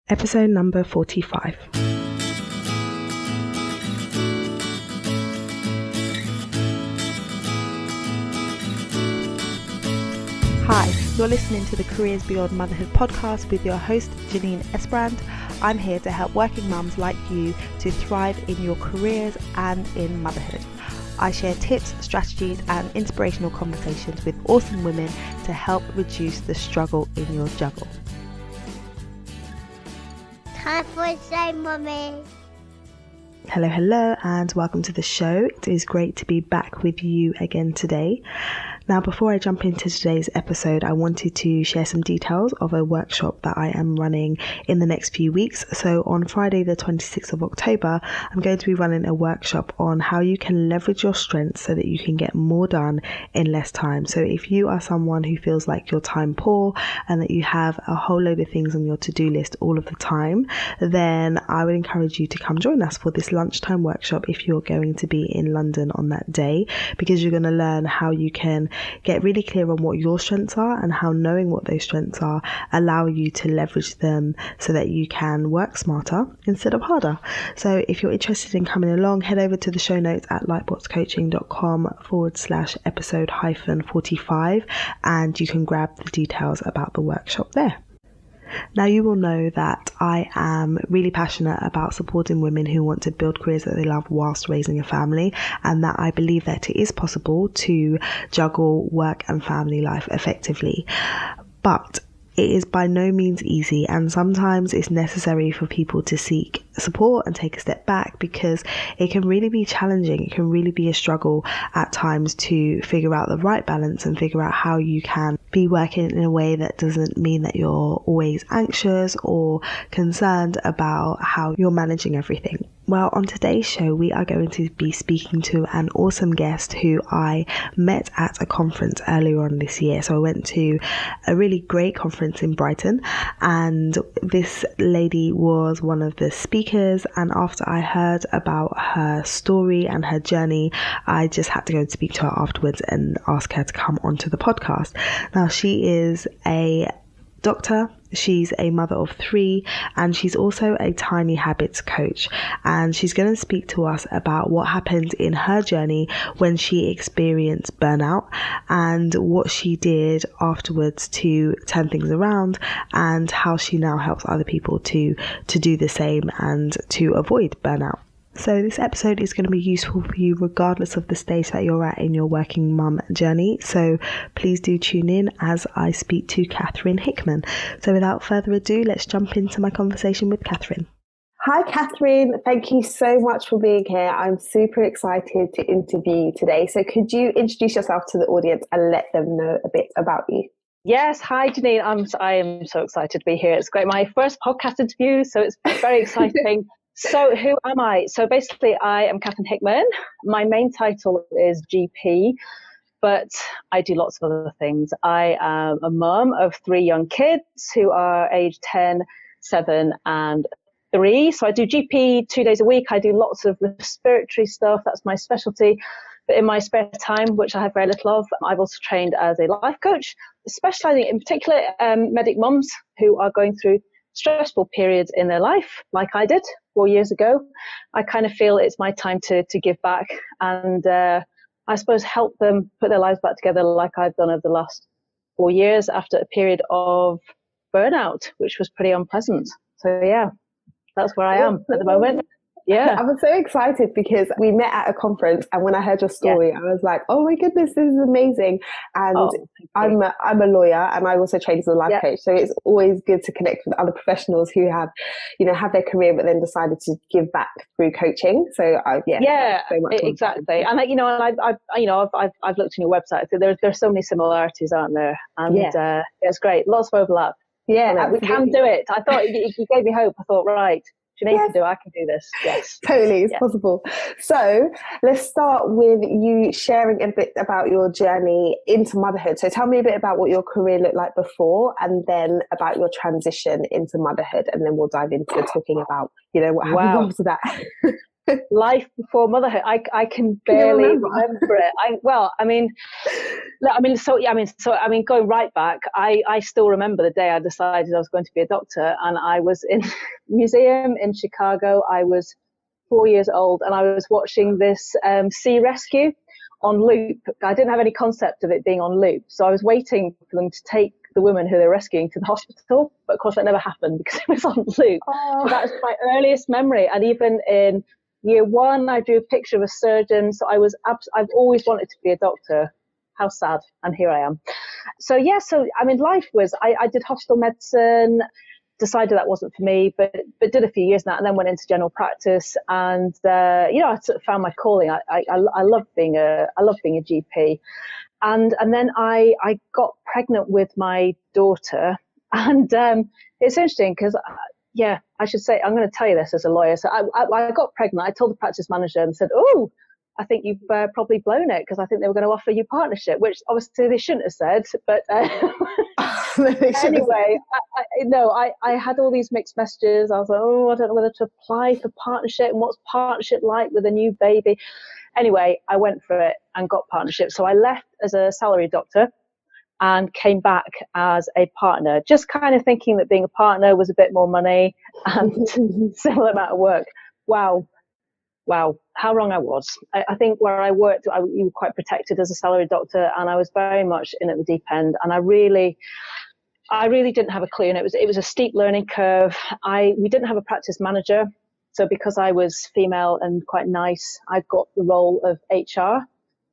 Episode number 45. Hi, you're listening to the Careers Beyond Motherhood podcast with your host, Janine Esbrand. I'm here to help working mums like you to thrive in your careers and in motherhood. I share tips, strategies, and inspirational conversations with awesome women to help reduce the struggle in your juggle. Time for say, Mummy. Hello, and welcome to the show. It is great to be back with you again today. Now, before I jump into today's episode, I wanted to share some details of a workshop that I am running in the next few weeks. So on Friday, the 26th of October, I'm going to be running a workshop on how you can leverage your strengths so that you can get more done in less time. So if you are someone who feels like you're time poor and that you have a whole load of things on your to-do list all of the time, then I would encourage you to come join us for this lunchtime workshop if you're going to be in London on that day, because you're going to learn how you can get really clear on what your strengths are and how knowing what those strengths are allow you to leverage them so that you can work smarter instead of harder. So if you're interested in coming along, head over to the show notes at lightboxcoaching.com/episode-45 and you can grab the details about the workshop there. Now, you will know that I am really passionate about supporting women who want to build careers that they love whilst raising a family, and that I believe that it is possible to juggle work and family life effectively. But it is by no means easy, and sometimes it's necessary for people to seek support and take a step back, because it can really be challenging. It can really be a struggle at times to figure out the right balance and figure out how you can be working in a way that doesn't mean that you're always anxious or concerned about how you're managing everything. Well, on today's show, we are going to be speaking to an awesome guest who I met at a conference earlier on this year. So I went to a really great conference in Brighton, and this lady was one of the speakers. And after I heard about her story and her journey, I just had to go and speak to her afterwards and ask her to come onto the podcast. Now, she is a doctor, she's a mother of 3, and she's also a tiny habits coach, and she's going to speak to us about what happened in her journey when she experienced burnout and what she did afterwards to turn things around, and how she now helps other people to do the same and to avoid burnout. So this episode is going to be useful for you regardless of the stage that you're at in your working mum journey. So please do tune in as I speak to Katherine Hickman. So without further ado, let's jump into my conversation with Katherine. Hi, Katherine. Thank you so much for being here. I'm super excited to interview you today. So could you introduce yourself to the audience and let them know a bit about you? Yes. Hi, Janine. I am so excited to be here. It's great. My first podcast interview, so it's very exciting. So who am I? So basically, I am Katherine Hickman. My main title is GP, but I do lots of other things. I am a mum of 3 young kids who are aged 10, 7 and 3. So I do GP 2 days a week. I do lots of respiratory stuff. That's my specialty. But in my spare time, which I have very little of, I've also trained as a life coach, specialising in particular medic mums who are going through stressful periods in their life, like I did 4 years ago. I kind of feel it's my time to give back and I suppose help them put their lives back together like I've done over the last 4 years after a period of burnout, which was pretty unpleasant. So yeah, that's where I am at the moment. Yeah. I was so excited because we met at a conference, and when I heard your story, I was like, oh my goodness, this is amazing. And I'm a lawyer, and I also train as a life coach. So it's always good to connect with other professionals who have their career, but then decided to give back through coaching. So so much exactly. And I've looked on your website. So there's so many similarities, aren't there? And it's great. Lots of overlap. Yeah, we can do it. I thought you gave me hope. I thought, right. Janine can do. I can do this. Yes, totally, it's possible. So let's start with you sharing a bit about your journey into motherhood. So tell me a bit about what your career looked like before, and then about your transition into motherhood, and then we'll dive into talking about what happened after that. life before motherhood. I can Can you barely remember? remember it. Going right back, I still remember the day I decided I was going to be a doctor, and I was in a museum in Chicago. I was 4 years old, and I was watching this sea rescue on loop. I didn't have any concept of it being on loop, so I was waiting for them to take the woman who they're rescuing to the hospital, but of course that never happened because it was on loop. Oh. So that was my earliest memory, and even in year one, I drew a picture of a surgeon. So I've always wanted to be a doctor. How sad, and here I am. So life was. I did hospital medicine, decided that wasn't for me, but did a few years in that, and then went into general practice. And I sort of found my calling. I love being a GP, and then I got pregnant with my daughter, and it's interesting because. I should say, I'm going to tell you this as a lawyer. So I got pregnant. I told the practice manager and said, "Oh, I think you've probably blown it," because I think they were going to offer you partnership, which obviously they shouldn't have said. But anyway, I had all these mixed messages. I was like, "Oh, I don't know whether to apply for partnership, and what's partnership like with a new baby." Anyway, I went for it and got partnership. So I left as a salaried doctor and came back as a partner, just kind of thinking that being a partner was a bit more money and similar amount of work. Wow, how wrong I was. I think where I worked, you were quite protected as a salaried doctor, and I was very much in at the deep end, and I really didn't have a clue, and it was a steep learning curve. We didn't have a practice manager, so because I was female and quite nice, I got the role of HR,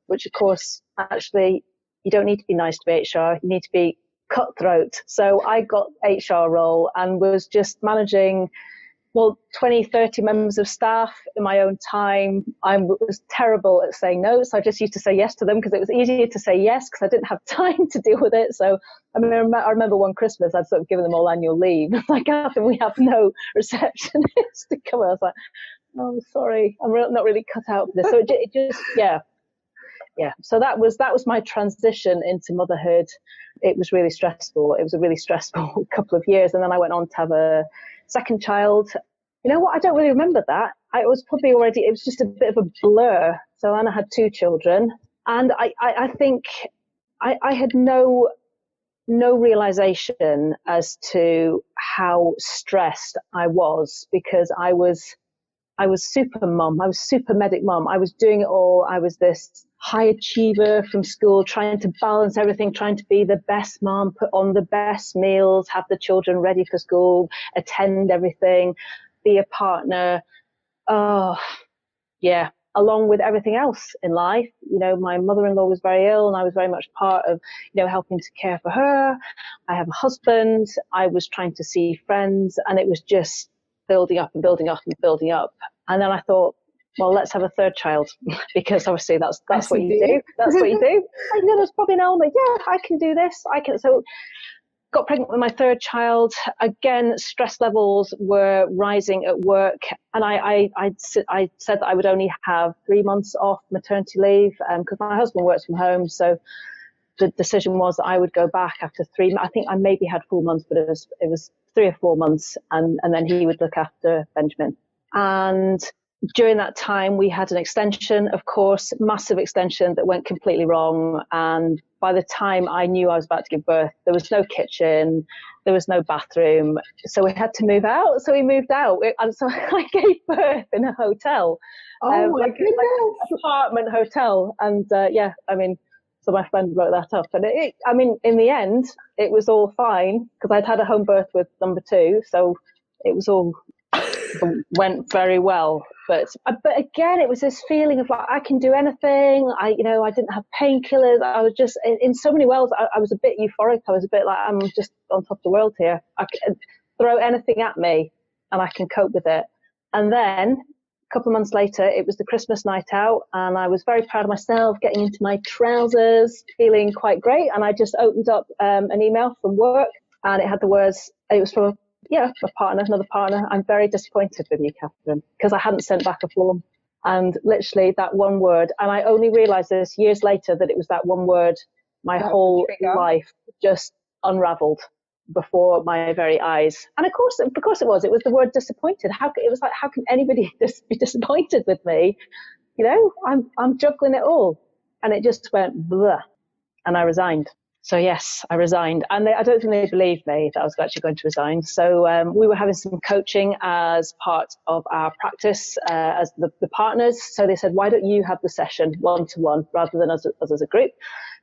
which of course actually you don't need to be nice to be HR, you need to be cutthroat. So I got HR role and was just managing 20, 30 members of staff in my own time. I was terrible at saying no, so I just used to say yes to them because it was easier to say yes because I didn't have time to deal with it. So I remember one Christmas I'd sort of given them all annual leave. Like, Catherine, we have no receptionist to come. I was like, "Oh, sorry, I'm not really cut out for this." So it just, so that was my transition into motherhood. It was really stressful. It was a really stressful couple of years, and then I went on to have a second child. You know what? I don't really remember that. It was just a bit of a blur. So then I had two children, and I think I had no realization as to how stressed I was, because I was super mum. I was super medic mum. I was doing it all. I was this high achiever from school, trying to balance everything, trying to be the best mum, put on the best meals, have the children ready for school, attend everything, be a partner. Oh, yeah. Along with everything else in life. My mother-in-law was very ill, and I was very much part of, helping to care for her. I have a husband. I was trying to see friends, and it was just building up and building up and building up. And then I thought, well, let's have a third child, because obviously that's what you do. That's what you do. I know there's probably an element. Yeah, I can do this. I can. So got pregnant with my third child. Again, stress levels were rising at work, and I said that I would only have 3 months off maternity leave because my husband works from home. So the decision was that I would go back after 3. I think I maybe had 4 months, but it was 3 or 4 months, and then he would look after Benjamin. And during that time, we had an extension, of course, massive extension that went completely wrong. And by the time I knew I was about to give birth, there was no kitchen, there was no bathroom. So we had to move out. So we moved out. And so I gave birth in a hotel. Oh, my goodness. Like an apartment hotel. And so my friend wrote that up. And in the end, it was all fine because I'd had a home birth with number 2. So it was all went very well. But again, it was this feeling of like, I can do anything. I didn't have painkillers. I was just, in so many ways, I was a bit euphoric. I was a bit like, I'm just on top of the world here. I can throw anything at me and I can cope with it. And then a couple of months later, it was the Christmas night out, and I was very proud of myself, getting into my trousers, feeling quite great. And I just opened up an email from work, and it had the words, it was from another partner. "I'm very disappointed with you, Catherine," because I hadn't sent back a form. And literally that one word, and I only realised this years later that it was that one word, my whole life just unravelled. before my very eyes. And of course it was the word disappointed. It was like, how can anybody just be disappointed with me? You know, I'm juggling it all. And it just went blah. And I resigned. So yes, I resigned. And I don't think they believed me that I was actually going to resign. So we were having some coaching as part of our practice as the partners. So they said, why don't you have the session one-to-one rather than us as a group?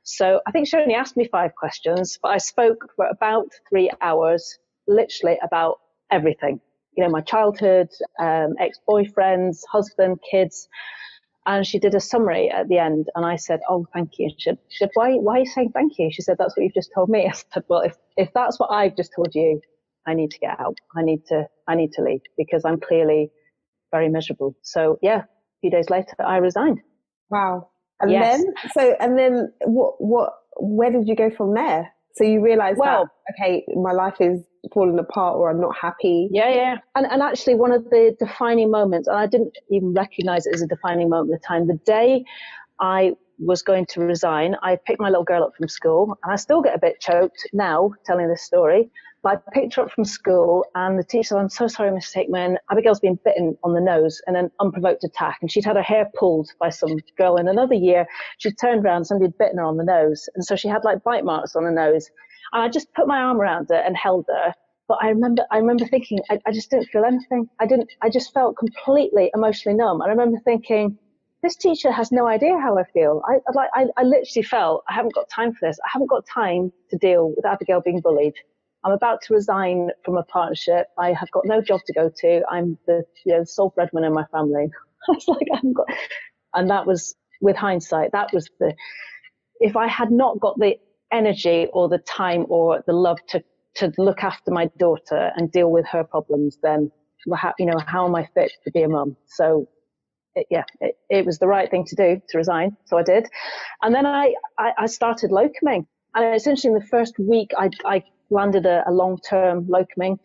So I think she only asked me 5 questions, but I spoke for about 3 hours, literally about everything. You know, my childhood, ex-boyfriends, husband, kids. And she did a summary at the end, and I said, "Oh, thank you." She said, "Why are you saying thank you?" She said, "That's what you've just told me." I said, "Well, if that's what I've just told you, I need to get out. I need to leave because I'm clearly very miserable." So yeah, a few days later, I resigned. Wow. And yes. then where did you go from there? So you realised that, okay, my life is falling apart or I'm not happy. Yeah. And actually one of the defining moments, and I didn't even recognise it as a defining moment at the time, the day I was going to resign, I picked my little girl up from school, and I still get a bit choked now telling this story, but I picked her up from school and the teacher said, "I'm so sorry, Miss Hickman, Abigail's been bitten on the nose in an unprovoked attack." And she'd had her hair pulled by some girl in another year. She'd turned around, somebody had bitten her on the nose. And so she had like bite marks on her nose. And I just put my arm around her and held her. But I remember thinking, I just didn't feel anything. I just felt completely emotionally numb. And I remember thinking, this teacher has no idea how I feel. I literally felt, I haven't got time for this. I haven't got time to deal with Abigail being bullied. I'm about to resign from a partnership. I have got no job to go to. I'm the sole breadwinner in my family. I was like, I haven't got, and that was, with hindsight, that was if I had not got the energy or the time or the love to look after my daughter and deal with her problems, then how am I fit to be a mum? So it was the right thing to do, to resign. So I did. And then I started locuming. And it's interesting, the first week I landed a long-term locuming.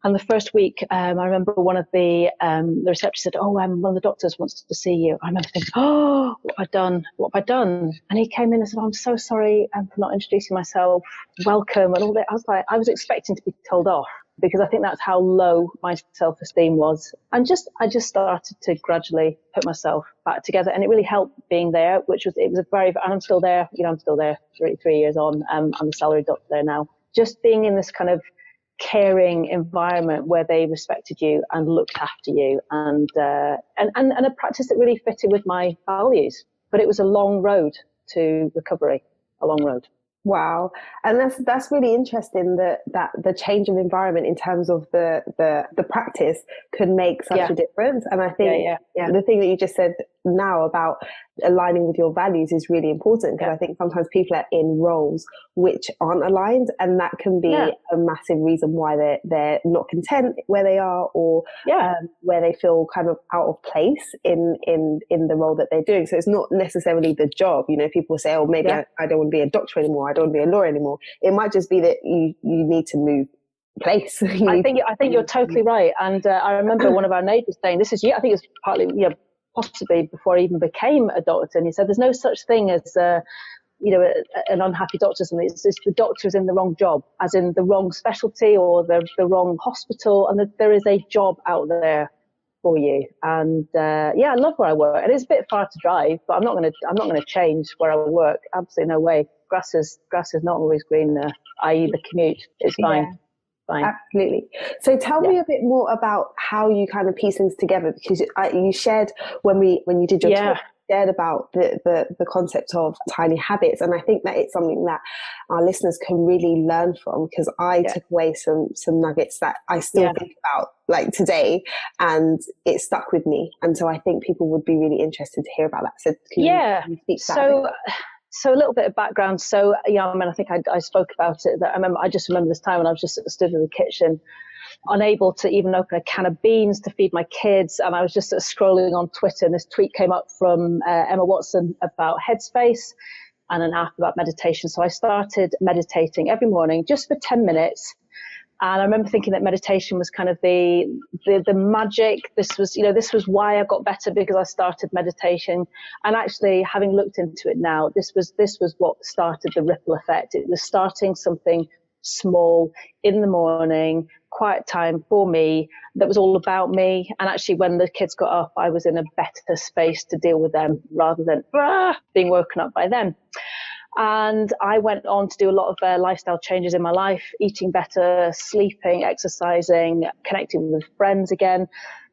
And the first week, I remember one of the receptionists said, "Oh, one of the doctors wants to see you." I remember thinking, "Oh, what have I done? What have I done?" And he came in and said, "Oh, I'm so sorry for not introducing myself. Welcome," and all that. I was expecting to be told off because I think that's how low my self-esteem was. And I just started to gradually put myself back together, and it really helped being there, and I'm still there. I'm still there 3 years on. I'm a salaried doctor there now. Just being in this kind of caring environment where they respected you and looked after you, and a practice that really fitted with my values. But it was a long road to recovery, a long road. Wow. And that's really interesting that the change of environment in terms of the practice could make such a difference. And I think the thing that you just said now about aligning with your values is really important, because I think sometimes people are in roles which aren't aligned, and that can be a massive reason why they're not content where they are, or where they feel kind of out of place in the role that they're doing. So it's not necessarily the job. People say, "Oh, maybe I don't want to be a doctor anymore. I don't want to be a lawyer anymore." It might just be that you need to move place. I think you're totally right. And I remember one of our neighbours saying, "This is you." I think it's partly possibly before I even became a doctor, and he said, "There's no such thing as an unhappy doctor. It's the doctor's in the wrong job, as in the wrong specialty or the wrong hospital, and that there is a job out there for you." And I love where I work. And it's a bit far to drive, but I'm not going to change where I work. Absolutely no way. Grass is not always green there, i.e. the commute. It's fine. Yeah. Fine. Absolutely. So tell me a bit more about how you kind of piece things together, because you shared when you did your talk, shared about the concept of tiny habits, and I think that it's something that our listeners can really learn from, because I took away some nuggets that I still think about like today, and it stuck with me, and so I think people would be really interested to hear about that. So can you speak to that? So a little bit of background. So, I think I spoke about it. I just remember this time when I was just stood in the kitchen, unable to even open a can of beans to feed my kids. And I was just scrolling on Twitter, and this tweet came up from Emma Watson about Headspace and an app about meditation. So I started meditating every morning just for 10 minutes. And I remember thinking that meditation was kind of the magic. This was why I got better, because I started meditation. And actually, having looked into it now, this was what started the ripple effect. It was starting something small, in the morning, quiet time for me that was all about me. And actually, when the kids got up, I was in a better space to deal with them rather than being woken up by them. And I went on to do a lot of lifestyle changes in my life, eating better, sleeping, exercising, connecting with friends again.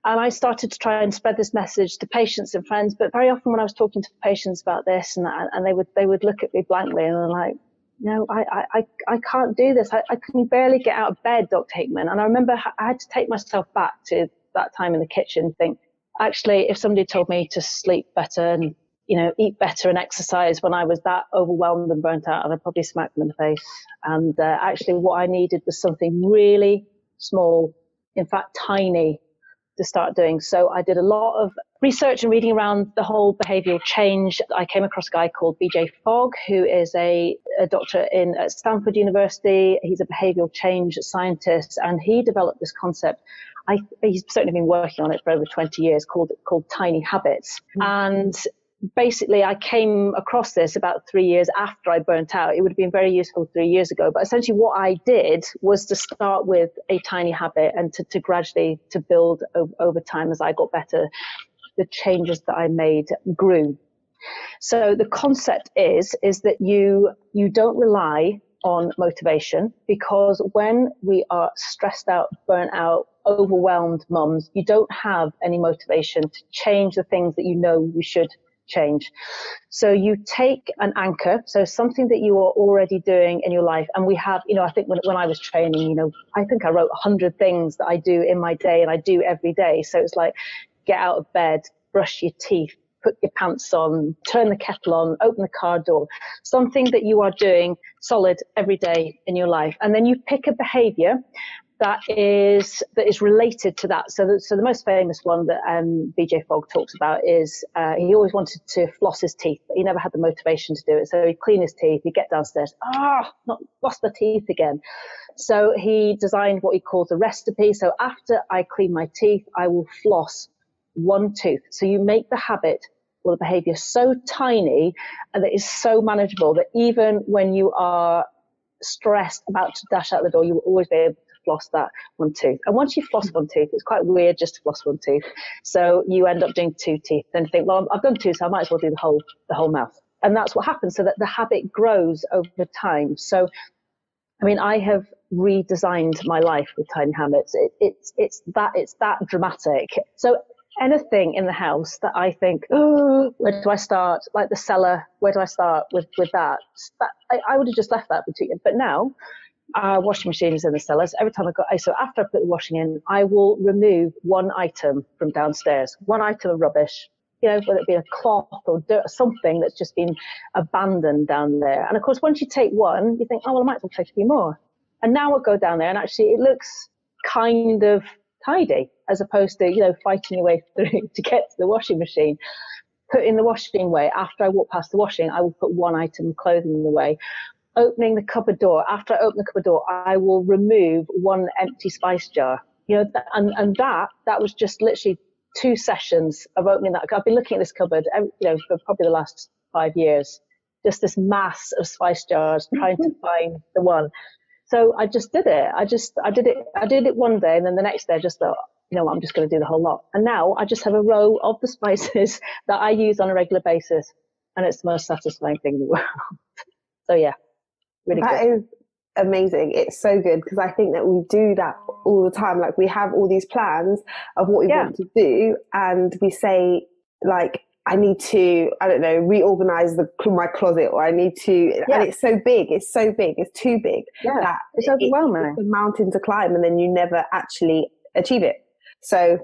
And I started to try and spread this message to patients and friends. But very often when I was talking to patients about this, and they would look at me blankly, and they're like, no, I can't do this. I can barely get out of bed, Dr. Hickman. And I remember I had to take myself back to that time in the kitchen and think, actually, if somebody told me to sleep better and eat better and exercise when I was that overwhelmed and burnt out, I'd probably smack them in the face. And actually what I needed was something really small, in fact, tiny, to start doing. So I did a lot of research and reading around the whole behavioral change. I came across a guy called BJ Fogg, who is a doctor at Stanford University. He's a behavioral change scientist, and he developed this concept. He's certainly been working on it for over 20 years called tiny habits. And basically, I came across this about 3 years after I burnt out. It would have been very useful 3 years ago. But essentially what I did was to start with a tiny habit and to gradually to build over time as I got better. The changes that I made grew. So the concept is that you don't rely on motivation, because when we are stressed out, burnt out, overwhelmed mums, you don't have any motivation to change the things that you should change. So you take an anchor, so something that you are already doing in your life. And we have, I think when I was training, I think I wrote 100 things that I do in my day and I do every day. So it's like, get out of bed, brush your teeth, put your pants on, turn the kettle on, open the car door, something that you are doing solid every day in your life. And then you pick a behavior that is related to that. So the most famous one that BJ Fogg talks about is he always wanted to floss his teeth, but he never had the motivation to do it. So he'd clean his teeth, he'd get downstairs, lost the teeth again. So he designed what he calls a recipe. So after I clean my teeth, I will floss one tooth. So you make the habit or the behavior so tiny and that is so manageable that even when you are stressed about to dash out the door, you will always be able to floss that one tooth. And once you floss one tooth, it's quite weird just to floss one tooth. So you end up doing two teeth. Then you think, well, I've done two, so I might as well do the whole mouth. And that's what happens, so that the habit grows over time. So, I have redesigned my life with tiny habits. It's that dramatic. So anything in the house that I think, where do I start? Like the cellar, where do I start with that? I would have just left that between. But now, our washing machine is in the cellar. So every time so after I put the washing in, I will remove one item from downstairs, one item of rubbish, whether it be a cloth or dirt or something that's just been abandoned down there. And of course, once you take one, you think, I might as well take a few more. And now I'll go down there and actually it looks kind of tidy, as opposed to, fighting your way through to get to the washing machine. Put in the washing away. After I walk past the washing, I will put one item of clothing away. Opening the cupboard door. After I open the cupboard door, I will remove one empty spice jar. And that was just literally 2 sessions of opening that. I've been looking at this cupboard, for probably the last 5 years. Just this mass of spice jars, trying to find the one. So I just did it. I did it one day, and then the next day I just thought, I'm just going to do the whole lot. And now I just have a row of the spices that I use on a regular basis, and it's the most satisfying thing in the world. So yeah, really good. That is amazing. It's so good, because I think that we do that all the time. Like, we have all these plans of what we want to do, and we say, like, I need to, reorganize my closet, or I need to, and it's so big, it's too big. Yeah, it's overwhelming. It's a mountain to climb, and then you never actually achieve it. So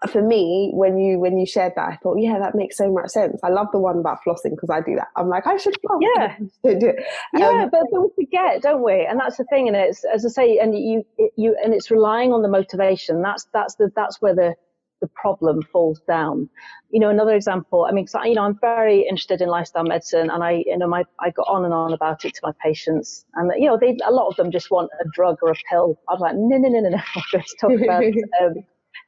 for me, when you shared that, I thought, that makes so much sense. I love the one about flossing, because I do that. I'm like, I should floss. Yeah, don't do it. But we forget, don't we? And that's the thing. And it's, as I say, and and it's relying on the motivation. That's where the problem falls down. Another example, I'm very interested in lifestyle medicine, and I got on and on about it to my patients, and a lot of them just want a drug or a pill. I'm like, no, let's talk about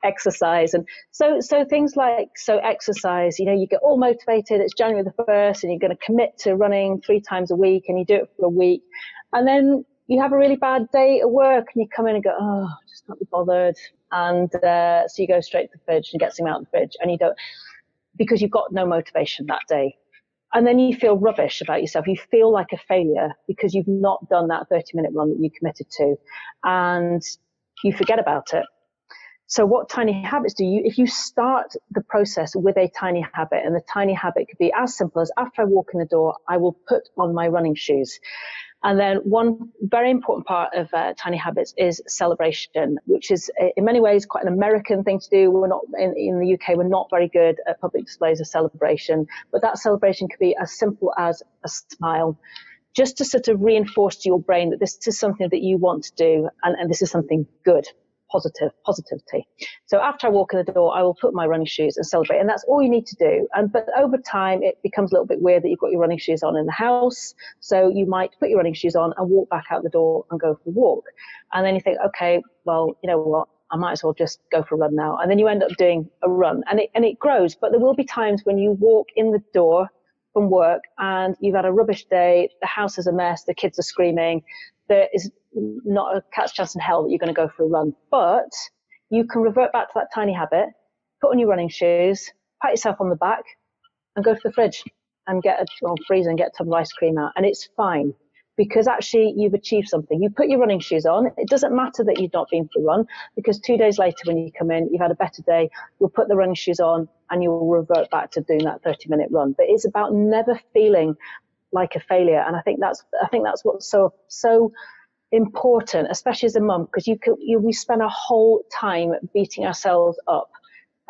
exercise. And so things like, exercise, you get all motivated, it's January the 1st, and you're going to commit to running 3 times a week, and you do it for a week, and then you have a really bad day at work and you come in and go, oh, just can't be bothered. And so you go straight to the fridge and get something out of the fridge, and you don't, because you've got no motivation that day. And then you feel rubbish about yourself. You feel like a failure because you've not done that 30-minute run that you committed to, and you forget about it. So what tiny habits do you, if you start the process with a tiny habit, and the tiny habit could be as simple as, after I walk in the door, I will put on my running shoes. And then one very important part of tiny habits is celebration, which is in many ways quite an American thing to do. We're not in the UK, we're not very good at public displays of celebration, but that celebration could be as simple as a smile, just to sort of reinforce to your brain that this is something that you want to do, and this is something good. Positivity. So after I walk in the door, I will put my running shoes and celebrate. And that's all you need to do. But over time, it becomes a little bit weird that you've got your running shoes on in the house. So you might put your running shoes on and walk back out the door and go for a walk. And then you think, okay, well, you know what? I might as well just go for a run now. And then you end up doing a run, and it grows. But there will be times when you walk in the door from work and you've had a rubbish day, the house is a mess, the kids are screaming, there is not a cat's chance in hell that you're going to go for a run. But you can revert back to that tiny habit, put on your running shoes, pat yourself on the back, and go to the fridge and freeze and get a tub of ice cream out. And it's fine, because actually you've achieved something. You put your running shoes on. It doesn't matter that you've not been for a run, because 2 days later when you come in, you've had a better day, you'll put the running shoes on and you'll revert back to doing that 30-minute run. But it's about never feeling like a failure. And I think that's what's so important, especially as a mum, because we spend our whole time beating ourselves up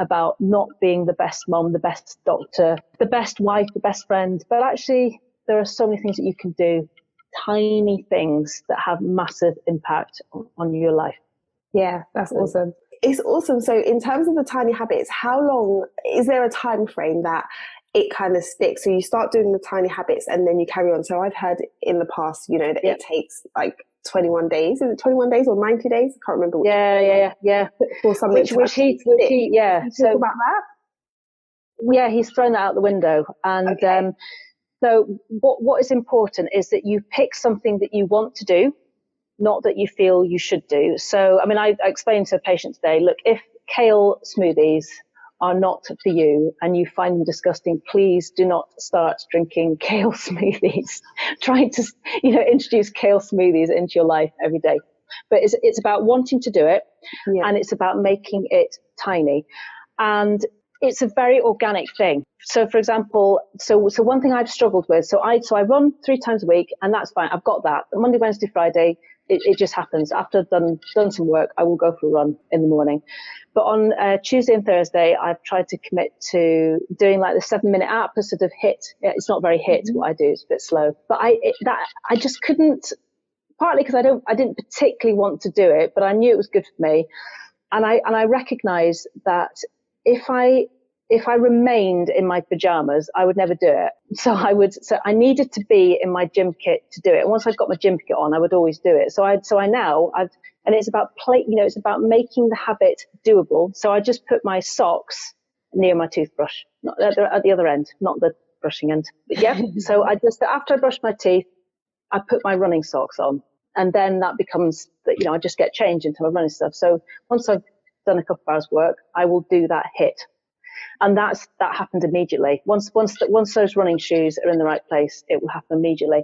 about not being the best mum, the best doctor, the best wife, the best friend. But actually, there are so many things that you can do, tiny things that have massive impact on your life. Yeah, that's awesome. It's awesome. So in terms of the tiny habits, how long, is there a time frame that it kind of sticks? So you start doing the tiny habits and then you carry on. So I've heard in the past, that it takes like 21 days. Is it 21 days or 90 days? I can't remember. Yeah. For something which he so about that? Yeah, he's thrown that out the window. And okay. So what is important is that you pick something that you want to do, not that you feel you should do. So, I mean, I explained to a patient today, look, if kale smoothies are not for you and you find them disgusting, please do not start drinking kale smoothies. Trying to, introduce kale smoothies into your life every day. But it's about wanting to do it, and it's about making it tiny. And it's a very organic thing. So, for example, so one thing I've struggled with, so I run 3 times a week, and that's fine. I've got that. Monday, Wednesday, Friday, it just happens. After I've done some work, I will go for a run in the morning. But on Tuesday and Thursday, I've tried to commit to doing like the 7-minute app, a sort of hit. It's not very hit what I do; it's a bit slow. But I just couldn't. Partly because I didn't particularly want to do it, but I knew it was good for me, and I recognised that if I remained in my pajamas, I would never do it. So I needed to be in my gym kit to do it. And once I've got my gym kit on, I would always do it. And it's about it's about making the habit doable. So I just put my socks near my toothbrush, not at the other end, not the brushing end. But yeah. So after I brush my teeth, I put my running socks on, and then that becomes I just get changed into my running stuff. So once I've done a couple of hours work, I will do that hit. And that happened immediately. Once those running shoes are in the right place, it will happen immediately.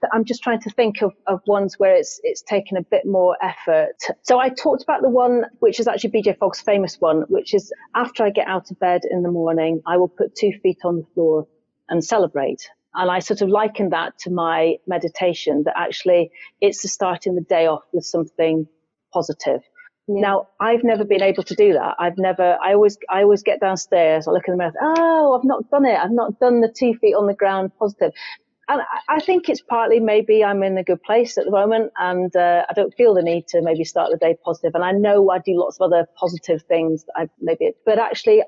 But I'm just trying to think of ones where it's taken a bit more effort. So I talked about the one which is actually BJ Fogg's famous one, which is after I get out of bed in the morning, I will put 2 feet on the floor and celebrate. And I sort of likened that to my meditation, that actually it's the starting the day off with something positive. Yeah. Now, I've never been able to do that. I always get downstairs, I look in the mirror, I've not done it. I've not done the 2 feet on the ground positive. And I think it's partly maybe I'm in a good place at the moment, and I don't feel the need to maybe start the day positive. And I know I do lots of other positive things but actually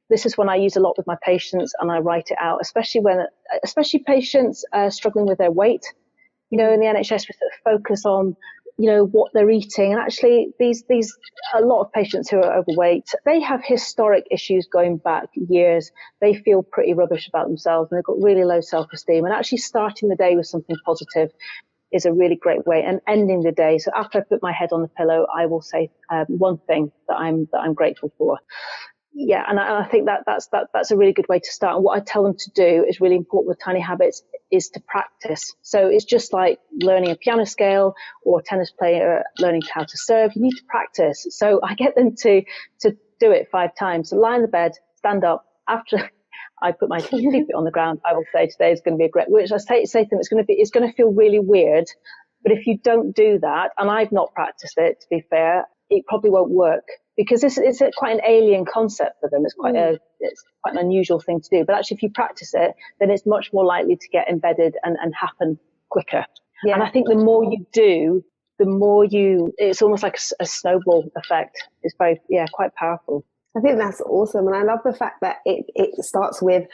this is one I use a lot with my patients, and I write it out, especially patients struggling with their weight. In the NHS, we sort of focus on what they're eating. And actually a lot of patients who are overweight, they have historic issues going back years. They feel pretty rubbish about themselves and they've got really low self-esteem, and actually starting the day with something positive is a really great way. And ending the day. So after I put my head on the pillow, I will say one thing that I'm grateful for. Yeah, and I think that's a really good way to start. And what I tell them to do is really important with tiny habits is to practice. So it's just like learning a piano scale or a tennis player learning how to serve. You need to practice. So I get them to do it 5 times. So lie in the bed, stand up. After I put my 2 feet on the ground, I will say today is going to be a great. Which I say to them, it's going to feel really weird. But if you don't do that, and I've not practiced it, to be fair, it probably won't work. Because it's quite an alien concept for them. It's quite an unusual thing to do. But actually, if you practice it, then it's much more likely to get embedded and happen quicker. Yeah. And I think the more you do, it's almost like a snowball effect. It's quite powerful. I think that's awesome. And I love the fact that it starts with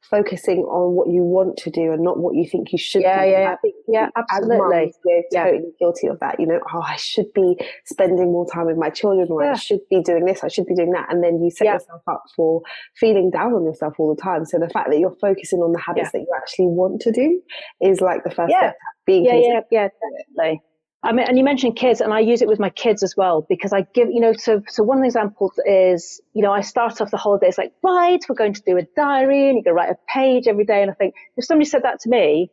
focusing on what you want to do and not what you think you should do. I think, absolutely. As mums, we're totally guilty of that. I should be spending more time with my children, or I should be doing this, I should be doing that. And then you set yourself up for feeling down on yourself all the time. So the fact that you're focusing on the habits that you actually want to do is like the first step. Definitely. I mean, and you mentioned kids, and I use it with my kids as well, because I give, so one example is, I start off the holidays like, right, we're going to do a diary and you're going to write a page every day. And I think if somebody said that to me,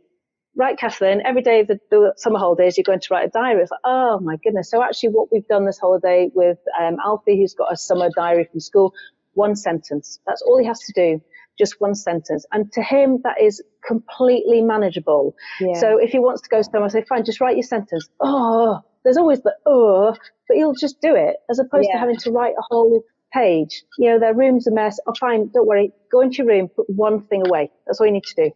right, Katherine, every day of the summer holidays, you're going to write a diary. It's like, oh my goodness. So actually what we've done this holiday with Alfie, who's got a summer diary from school, 1 sentence. That's all he has to do. Just 1 sentence. And to him, that is completely manageable. Yeah. So if he wants to go somewhere, I say, fine, just write your sentence. Oh, there's always the but he'll just do it, as opposed to having to write a whole page. Their room's a mess. Oh, fine, don't worry. Go into your room, put 1 thing away. That's all you need to do.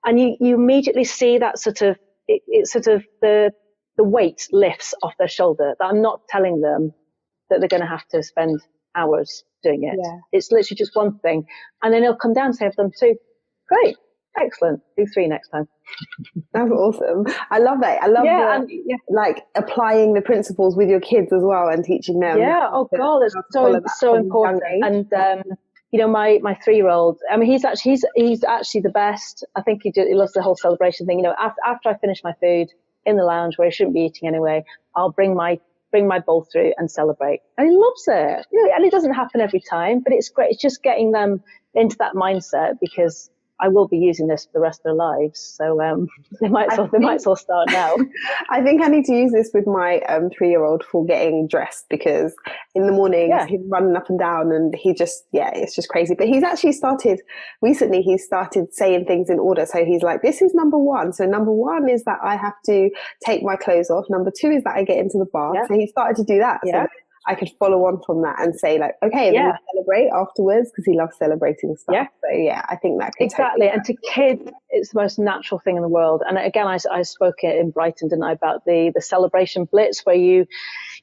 And you immediately see that it's sort of the weight lifts off their shoulder, that I'm not telling them that they're going to have to spend hours doing it. Yeah. It's literally just 1 thing. And then he'll come down and say, I've done 2. Great. Excellent. Do 3 next time. That's awesome. I love that. I love like applying the principles with your kids as well and teaching them. Yeah. Oh God, it's so important. And my 3-year-old, I mean, he's actually the best. I think he loves the whole celebration thing. After I finish my food in the lounge where I shouldn't be eating anyway, I'll bring my bowl through and celebrate. And he loves it. And it doesn't happen every time, but it's great. It's just getting them into that mindset, because I will be using this for the rest of their lives. So they might as well start now. I think I need to use this with my 3-year-old for getting dressed, because in the morning he's running up and down and he just, it's just crazy. But he's actually started saying things in order. So he's like, this is number 1. So number 1 is that I have to take my clothes off. Number 2 is that I get into the bath. Yeah. So he started to do that. Yeah. So I could follow on from that and say like, okay, and then we celebrate afterwards, because he loves celebrating stuff. Yeah. So I think that could exactly. And to kids, it's the most natural thing in the world. And again, I spoke in Brighton, didn't I, about the celebration blitz, where you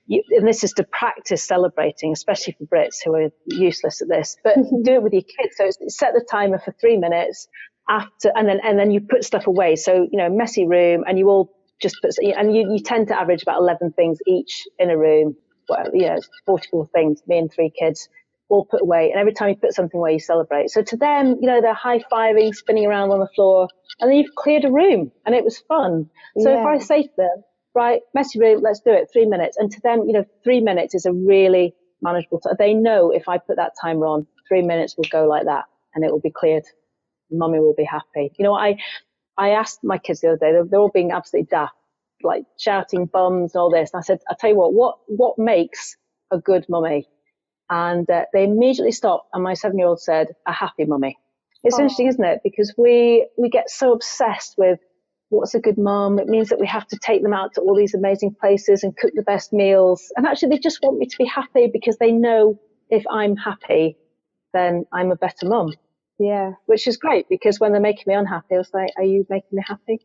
and this is to practice celebrating, especially for Brits who are useless at this, but do it with your kids. So set the timer for 3 minutes after, and then you put stuff away. So messy room, and you all just put, and you tend to average about 11 things each in a room. Well, it's 44 things, me and 3 kids, all put away. And every time you put something away, you celebrate. So to them, they're high-fiving, spinning around on the floor, and then you've cleared a room, and it was fun. So if I say to them, right, messy room, let's do it, 3 minutes. And to them, 3 minutes is a really manageable time. They know if I put that timer on, 3 minutes will go like that, and it will be cleared. Mummy will be happy. I asked my kids the other day, they're all being absolutely daft, like shouting bums and all this. And I said, I'll tell you what makes a good mummy? And they immediately stopped. And my 7-year-old said, a happy mummy. It's interesting, isn't it? Because we get so obsessed with what's a good mum. It means that we have to take them out to all these amazing places and cook the best meals. And actually, they just want me to be happy, because they know if I'm happy, then I'm a better mum. Yeah. Which is great, because when they're making me unhappy, I was like, are you making me happy?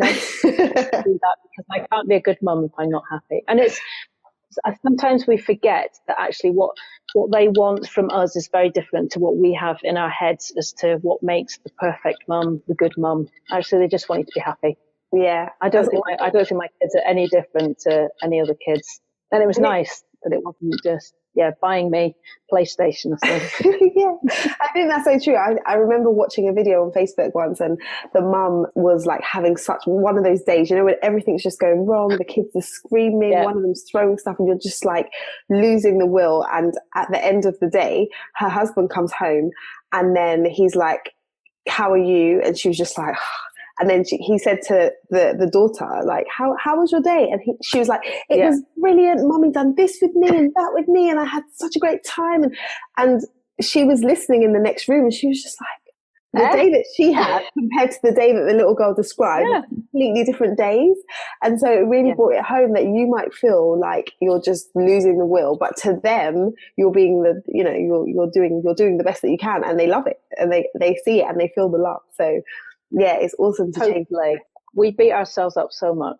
No, I do that because I can't be a good mum if I'm not happy. And sometimes we forget that actually what they want from us is very different to what we have in our heads as to what makes the perfect mum, the good mum. Actually, they just want you to be happy. Yeah, I don't think my kids are any different to any other kids. And it was nice that it wasn't just buying me PlayStation. So. Yeah, I think that's so true. I remember watching a video on Facebook once, and the mum was like having such one of those days, when everything's just going wrong, the kids are screaming, one of them's throwing stuff, and you're just like losing the will. And at the end of the day, her husband comes home, and then he's like, "How are you?" And she was just like, and then he said to the daughter, like, how was your day? And she was like, it was brilliant. Mummy done this with me and that with me, and I had such a great time. And she was listening in the next room, and she was just like, the day that she had compared to the day that the little girl described, completely different days. And so it really brought it home that you might feel like you're just losing the will, but to them, you're being you're doing the best that you can, and they love it, and they see it, and they feel the love. So yeah, it's awesome to change. We beat ourselves up so much.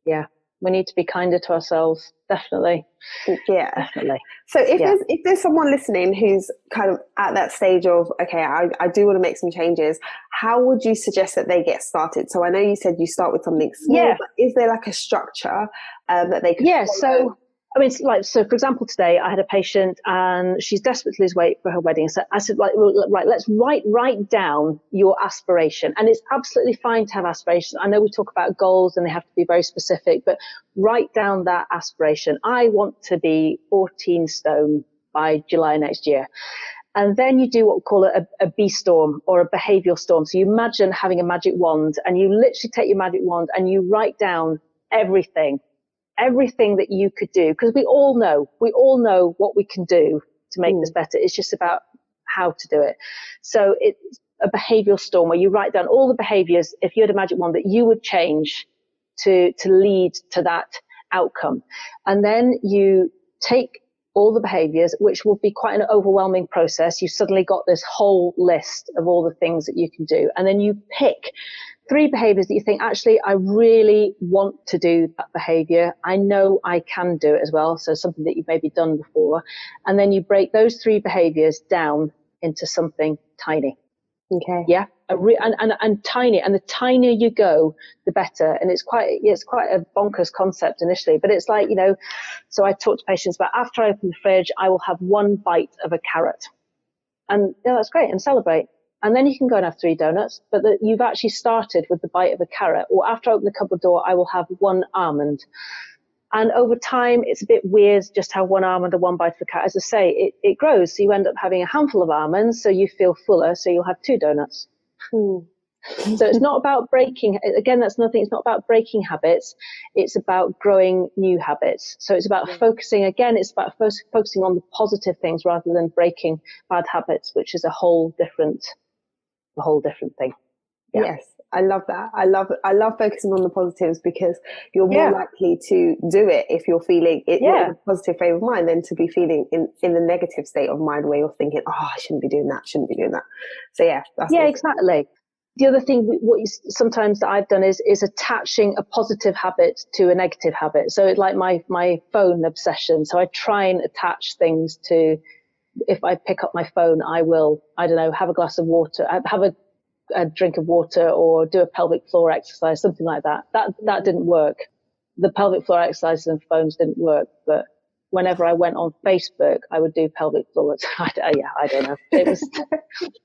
Yeah, we need to be kinder to ourselves. Definitely. Yeah, definitely. So if there's someone listening who's kind of at that stage of, okay, I do want to make some changes, how would you suggest that they get started? So I know you said you start with something small, but is there like a structure that they could follow? So I mean, so for example, today I had a patient and she's desperate to lose weight for her wedding. So I said, right, let's write down your aspiration. And it's absolutely fine to have aspirations. I know we talk about goals and they have to be very specific, but write down that aspiration. I want to be 14 stone by July next year. And then you do what we call a B storm or a behavioral storm. So you imagine having a magic wand, and you literally take your magic wand and you write down everything that you could do, because we all know what we can do to make this better. It's just about how to do it. So it's a behavioral storm where you write down all the behaviors, if you had a magic wand, that you would change to lead to that outcome. And then you take all the behaviors, which will be quite an overwhelming process. You've suddenly got this whole list of all the things that you can do. And then you pick 3 behaviors that you think, actually, I really want to do that behavior. I know I can do it as well. So something that you've maybe done before. And then you break those 3 behaviors down into something tiny. Okay. Yeah. And tiny. And the tinier you go, the better. And it's quite a bonkers concept initially, but it's like, so I talk to patients about, after I open the fridge, I will have 1 bite of a carrot. And that's great, and celebrate. And then you can go and have 3 donuts, but you've actually started with the bite of a carrot. Or after I open the cupboard door, I will have 1 almond. And over time, it's a bit weird just have 1 almond and 1 bite of a carrot. As I say, it grows. So you end up having a handful of almonds, so you feel fuller, so you'll have 2 donuts. So it's not about breaking, again, that's nothing. It's not about breaking habits. It's about growing new habits. So it's about focusing on the positive things rather than breaking bad habits, which is a whole different thing. Yeah. Yes, I love that. I love focusing on the positives, because you're more likely to do it if you're feeling it in a positive frame of mind than to be feeling in the negative state of mind where you're thinking, oh, I shouldn't be doing that. So that's awesome. Exactly. The other thing sometimes that I've done is attaching a positive habit to a negative habit. So it's like my phone obsession. So I try and attach things to, if I pick up my phone, I will, I don't know, have a glass of water, have a drink of water, or do a pelvic floor exercise, something like that. That didn't work. The pelvic floor exercises and phones didn't work, but whenever I went on Facebook, I would do pelvic floor. I don't know. It was,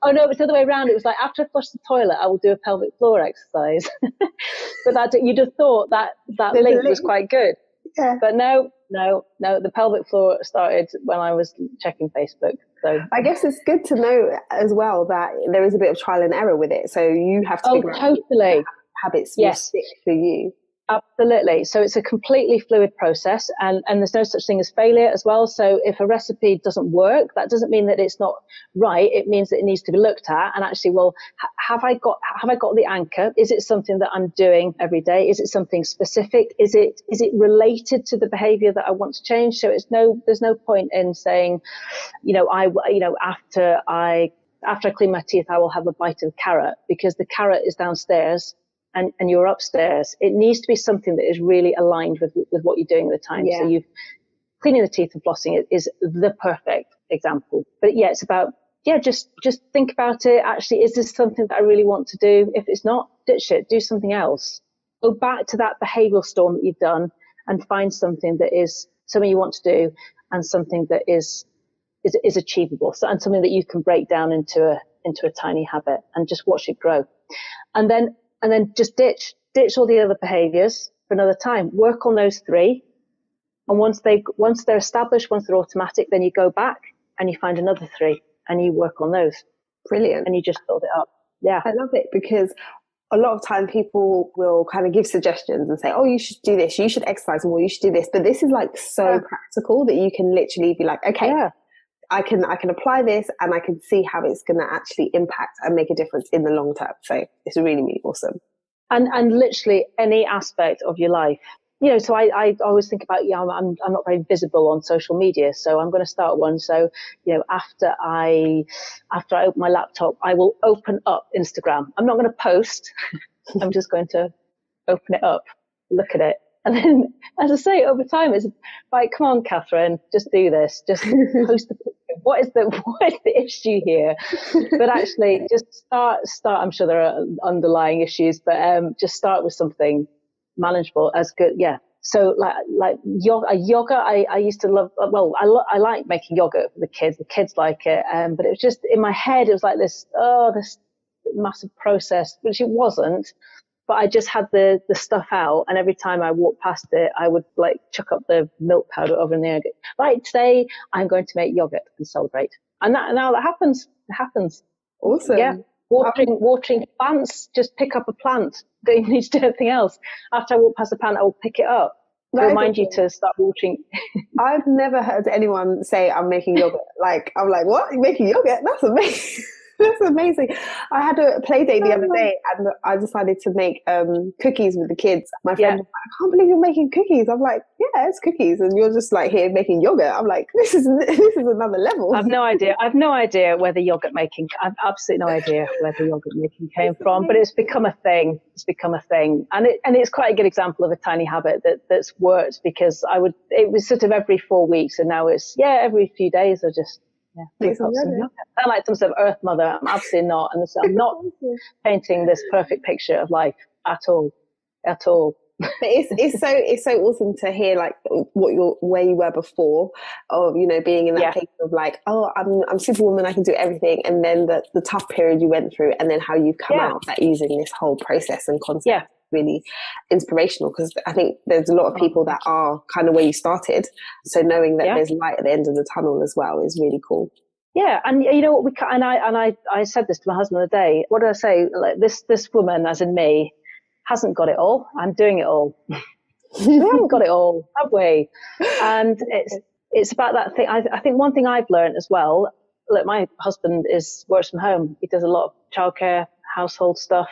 oh no, it was the other way around. It was like, after I flush the toilet, I will do a pelvic floor exercise. But you'd have thought that link was quite good. Yeah. But no, the pelvic floor started when I was checking Facebook. So I guess it's good to know as well that there is a bit of trial and error with it. So you have to figure out habits will stick for you. Absolutely. So it's a completely fluid process, and there's no such thing as failure as well. So if a recipe doesn't work, that doesn't mean that it's not right. It means that it needs to be looked at and actually, well, have I got the anchor? Is it something that I'm doing every day? Is it something specific? Is it related to the behavior that I want to change? So there's no point in saying, after I clean my teeth, I will have a bite of carrot, because the carrot is downstairs and you're upstairs. It needs to be something that is really aligned with what you're doing at the time. Yeah. So cleaning the teeth and flossing is the perfect example. But it's about, just think about it. Actually, is this something that I really want to do? If it's not, ditch it, do something else. Go back to that behavioral storm that you've done and find something that is something you want to do and something that is is achievable. So, and something that you can break down into a tiny habit and just watch it grow. And then just ditch all the other behaviors for another time. Work on those 3. And once they're established, once they're automatic, then you go back and you find another 3 and you work on those. Brilliant. And you just build it up. Yeah. I love it, because a lot of time people will kind of give suggestions and say, oh, you should do this, you should exercise more, you should do this. But this is like so practical that you can literally be like, okay, I can apply this and I can see how it's going to actually impact and make a difference in the long term. So it's really, really awesome. And literally any aspect of your life. You know, so I always think about, I'm not very visible on social media, so I'm going to start one. So, you know, after I open my laptop, I will open up Instagram. I'm not going to post. I'm just going to open it up, look at it. And then, as I say, over time, it's like, come on, Catherine, just do this. Just post the picture. What is the issue here? But actually, just start. I'm sure there are underlying issues, but just start with something manageable as good. Yeah. So like yoga, I used to love, I like making yogurt for the kids. The kids like it. But it was just in my head, it was like this massive process, which it wasn't. But I just had the stuff out, and every time I walked past it, I would like chuck up the milk powder over in the air. Right, today I'm going to make yogurt and celebrate. And now that happens. It happens. Awesome. Yeah. Watering plants, just pick up a plant. Don't need to do anything else. After I walk past the plant, I will pick it up to remind you to start watering. I've never heard anyone say I'm making yogurt. Like, I'm like, what? You're making yogurt? That's amazing. That's amazing. I had a play date the other day and I decided to make cookies with the kids. My friend was like, I can't believe you're making cookies. I'm like, yeah, it's cookies. And you're just like here making yogurt. I'm like, this is another level. I've no idea where the yogurt making, I've absolutely no idea where the yogurt making came from, but it's become a thing. And it's quite a good example of a tiny habit that's worked, because it was sort of every 4 weeks, and now it's, every few days I just, I like some sort of Earth Mother. I'm absolutely not. And I'm not painting this perfect picture of life at all. But it's so awesome to hear like where you were before, of being in that place of like, oh, I'm Superwoman, I can do everything, and then the tough period you went through, and then how you've come out that using this whole process and concept. Really inspirational, because I think there's a lot of people that are kind of where you started, so knowing that there's light at the end of the tunnel as well is really cool. And you know what, I said this to my husband the other day. What did I say? Like, this woman, as in me, hasn't got it all. I'm doing it all. We haven't got it all, have we? And it's about that thing. I think one thing I've learned as well, look, my husband works from home. He does a lot of childcare, household stuff.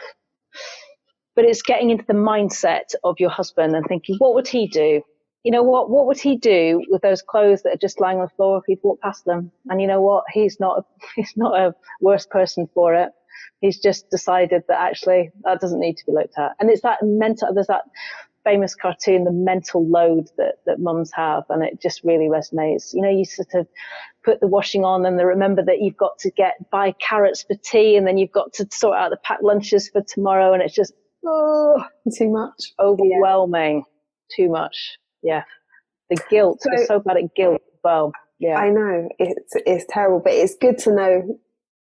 But it's getting into the mindset of your husband and thinking, what would he do? You know what would he do with those clothes that are just lying on the floor if he'd walk past them? And you know what? He's not a worse person for it. He's just decided that actually that doesn't need to be looked at. And it's that there's that famous cartoon, the mental load that mums have, and it just really resonates. You sort of put the washing on and then remember that you've got to buy carrots for tea, and then you've got to sort out the packed lunches for tomorrow, and it's just, too much, overwhelming, too much. The guilt, we're so bad at guilt as well. I know, it's terrible, but it's good to know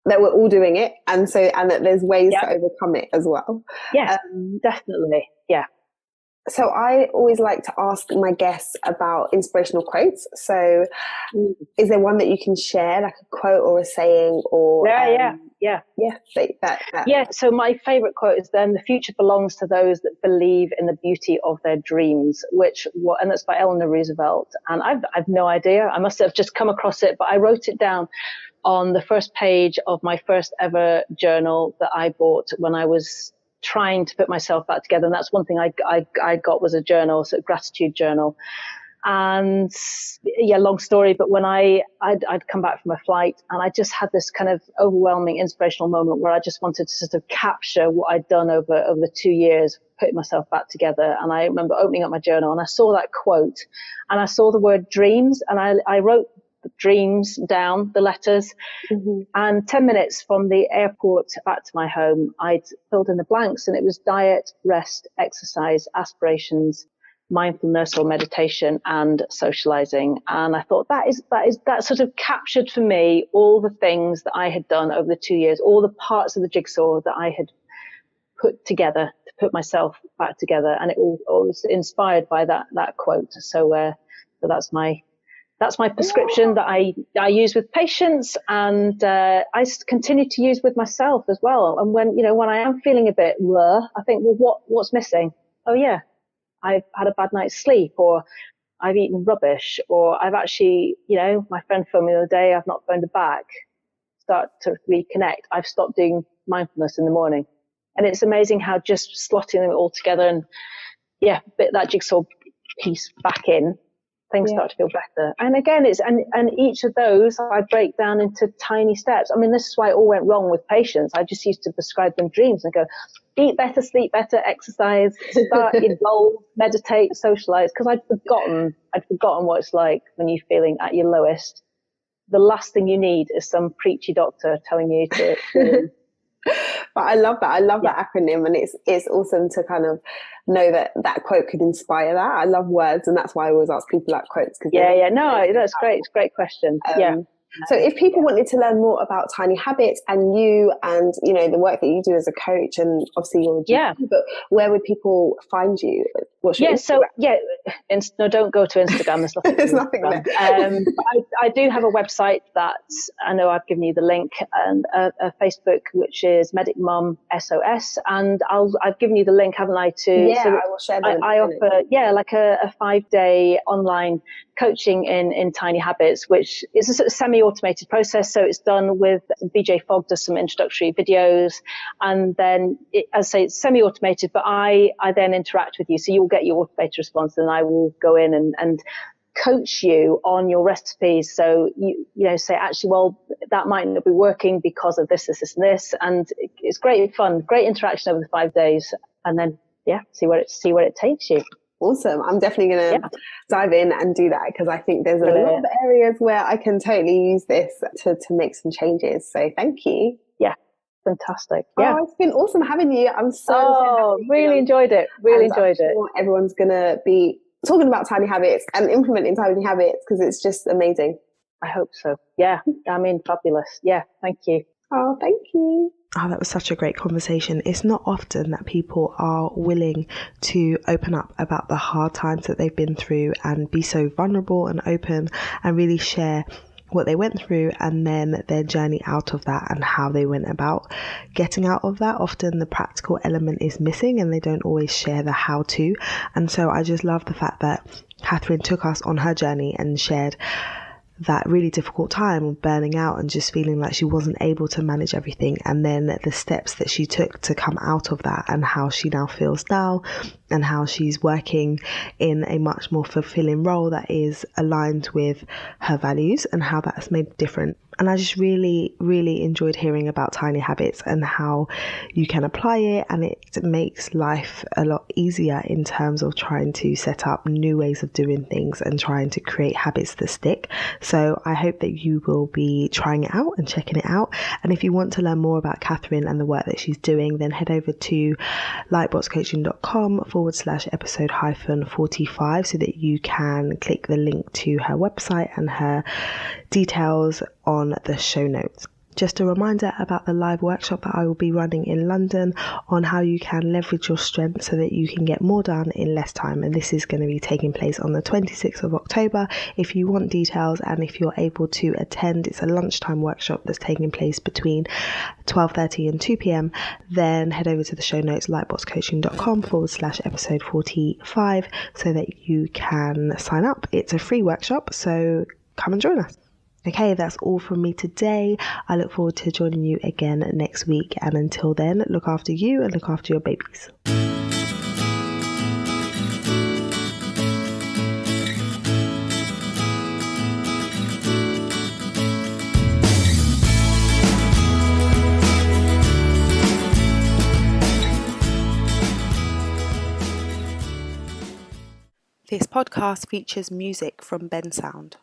that we're all doing it, and that there's ways to overcome it as well. Definitely. So I always like to ask my guests about inspirational quotes. So is there one that you can share, like a quote or a saying, or So my favorite quote is then, the future belongs to those that believe in the beauty of their dreams, and that's by Eleanor Roosevelt. And I've no idea, I must have just come across it, but I wrote it down on the first page of my first ever journal that I bought when I was trying to put myself back together. And that's one thing I got, was a journal, so a gratitude journal. And long story, but when I'd come back from a flight, and I just had this kind of overwhelming inspirational moment where I just wanted to sort of capture what I'd done over the 2 years, putting myself back together. And I remember opening up my journal and I saw that quote, and I saw the word dreams, and I wrote dreams down, the letters, and 10 minutes from the airport back to my home, I'd filled in the blanks, and it was diet, rest, exercise, aspirations, mindfulness or meditation and socializing. And I thought that sort of captured for me all the things that I had done over the 2 years, all the parts of the jigsaw that I had put together to put myself back together. And it all was inspired by that quote. So that's my prescription that I use with patients, and I continue to use with myself as well. And when I am feeling a bit I think, well, what's missing? Oh yeah, I've had a bad night's sleep, or I've eaten rubbish, or I've actually, my friend phoned me the other day, I've not phoned her back. Start to reconnect. I've stopped doing mindfulness in the morning. And it's amazing how just slotting them all together and bit that jigsaw piece back in, things start to feel better. And again, and each of those I break down into tiny steps. I mean, this is why it all went wrong with patients. I just used to prescribe them dreams and go, eat better, sleep better, exercise, start evolve, meditate, socialize, because I'd forgotten what it's like when you're feeling at your lowest. The last thing you need is some preachy doctor telling you to But I love that. I love that acronym, and it's awesome to kind of know that quote could inspire that. I love words, and that's why I always ask people about quotes. That's great. It's a great question. So if people wanted to learn more about Tiny Habits and you and, the work that you do as a coach, and obviously you're a GP, but where would people find you? What's your Instagram? No, don't go to Instagram. There's nothing, There's nothing there. I do have a website that I know I've given you the link, and a Facebook, which is Medic Mum SOS. And I've given you the link, haven't I? I will share that. I offer, like a 5-day online coaching in Tiny Habits, which is a sort of semi-automated process. So it's done with BJ Fogg, does some introductory videos, and then as I say, it's semi-automated, but I then interact with you. So you'll get your automated response, and I will go in and coach you on your recipes. So you say, actually, well, that might not be working because of this, this, and this. And it's great fun, great interaction over the 5 days, and then see where it takes you. Awesome. I'm definitely going to dive in and do that, because I think there's a lot of areas where I can totally use this to make some changes. So thank you. Yeah. Fantastic. Yeah. Oh, it's been awesome having you. I'm so really enjoyed it. Really enjoyed it. Everyone's going to be talking about Tiny Habits and implementing Tiny Habits, because it's just amazing. I hope so. Yeah. I mean, fabulous. Yeah. Thank you. Oh, thank you. Oh, that was such a great conversation. It's not often that people are willing to open up about the hard times that they've been through and be so vulnerable and open and really share what they went through, and then their journey out of that and how they went about getting out of that. Often the practical element is missing, and they don't always share the how to. And so I just love the fact that Katherine took us on her journey and shared that really difficult time of burning out and just feeling like she wasn't able to manage everything, and then the steps that she took to come out of that, and how she now feels now, and how she's working in a much more fulfilling role that is aligned with her values, and how that's made a difference. And I just really, really enjoyed hearing about Tiny Habits and how you can apply it, and it makes life a lot easier in terms of trying to set up new ways of doing things and trying to create habits that stick. So I hope that you will be trying it out and checking it out. And if you want to learn more about Katherine and the work that she's doing, then head over to lightboxcoaching.com/episode-45 so that you can click the link to her website and her details on the show notes. Just a reminder about the live workshop that I will be running in London on how you can leverage your strength so that you can get more done in less time. And this is going to be taking place on the 26th of October. If you want details and if you're able to attend, it's a lunchtime workshop that's taking place between 12:30 and 2 p.m. Then head over to the show notes, lightboxcoaching.com/episode-45 so that you can sign up. It's a free workshop, so come and join us. Okay, that's all from me today. I look forward to joining you again next week. And until then, look after you and look after your babies. This podcast features music from Sound.